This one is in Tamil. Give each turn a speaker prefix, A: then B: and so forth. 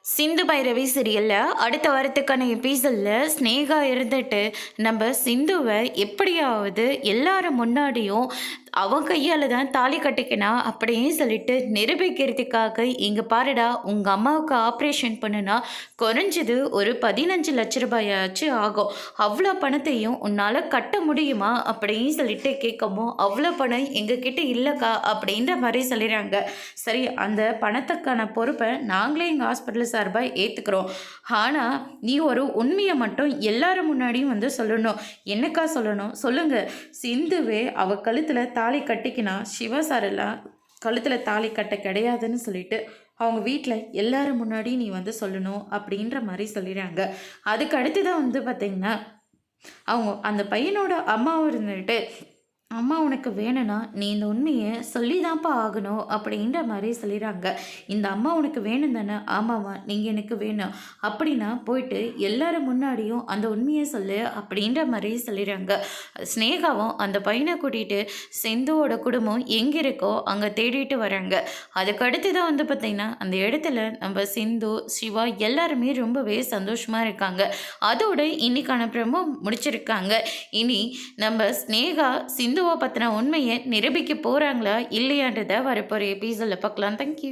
A: சிந்து பைரவி சீரியலில் அடுத்த வாரத்துக்கான எபிசோடில் ஸ்னேகா இருந்துட்டு நம்ம சிந்துவை எப்படியாவது எல்லாரும் முன்னாடியும் அவன் கையால் தான் தாலி கட்டிக்கணும் அப்படின்னு சொல்லிட்டு நிரூபிக்கிறதுக்காக இங்கே பாருடா உங்கள் அம்மாவுக்கு ஆப்ரேஷன் பண்ணுனா குறைஞ்சது ஒரு 15 லட்ச ரூபாயாச்சு ஆகும், அவ்வளோ பணத்தையும் உன்னால் கட்ட முடியுமா அப்படின்னு சொல்லிட்டு கேட்கவும் அவ்வளோ பணம் எங்ககிட்ட இல்லைக்கா அப்படின்ற மாதிரி சொல்லிடுறாங்க. சரி, அந்த பணத்துக்கான பொறுப்பை நாங்களே எங்கள் ஹாஸ்பிட்டல் சார்பாக ஏற்றுக்கிறோம். ஆனால் நீ ஒரு உண்மையை மட்டும் எல்லாரும் முன்னாடியும் வந்து சொல்லணும். என்னக்கா சொல்லணும் சொல்லுங்கள். சிந்துவே அவள் கழுத்தில் தாலி கட்டிக்கினா சிவா சாரெல்லாம் கழுத்தில் தாலி கட்ட கிடையாதுன்னு சொல்லிட்டு அவங்க வீட்டில் எல்லாரும் முன்னாடி நீ வந்து சொல்லணும் அப்படின்ற மாதிரி சொல்லிடுறாங்க. அதுக்கு அடுத்து தான் வந்து பார்த்திங்கன்னா அவங்க அந்த பையனோட அம்மாவும் இருந்துட்டு, அம்மா உனக்கு வேணும்னா நீ இந்த உண்மையை சொல்லி தான்ப்பா ஆகணும் அப்படின்ற மாதிரி சொல்லிடுறாங்க. இந்த அம்மா உனக்கு வேணும் தானே? ஆமாம்மா, நீங்கள் எனக்கு வேணும் அப்படின்னா போயிட்டு எல்லாரும் முன்னாடியும் அந்த உண்மையை சொல்லு அப்படின்ற மாதிரி சொல்லிடுறாங்க. ஸ்னேகாவும் அந்த பையனை கூட்டிகிட்டு சிந்துவோட குடும்பம் எங்கே இருக்கோ அங்கே தேடிட்டு வராங்க. அதுக்கு அடுத்து தான் வந்து பார்த்திங்கன்னா அந்த இடத்துல நம்ம சிந்து சிவா எல்லாருமே ரொம்பவே சந்தோஷமாக இருக்காங்க. அதோட இன்னைக்கான ப்ரோமோ முடிச்சிருக்காங்க. இனி நம்ம ஸ்னேகா சிந்து பற்றின உண்மையை நிரூபிக்க போகிறாங்களா இல்லையான்றதை வரப்போகிற எபிசோடில் பார்க்கலாம். தேங்க்யூ.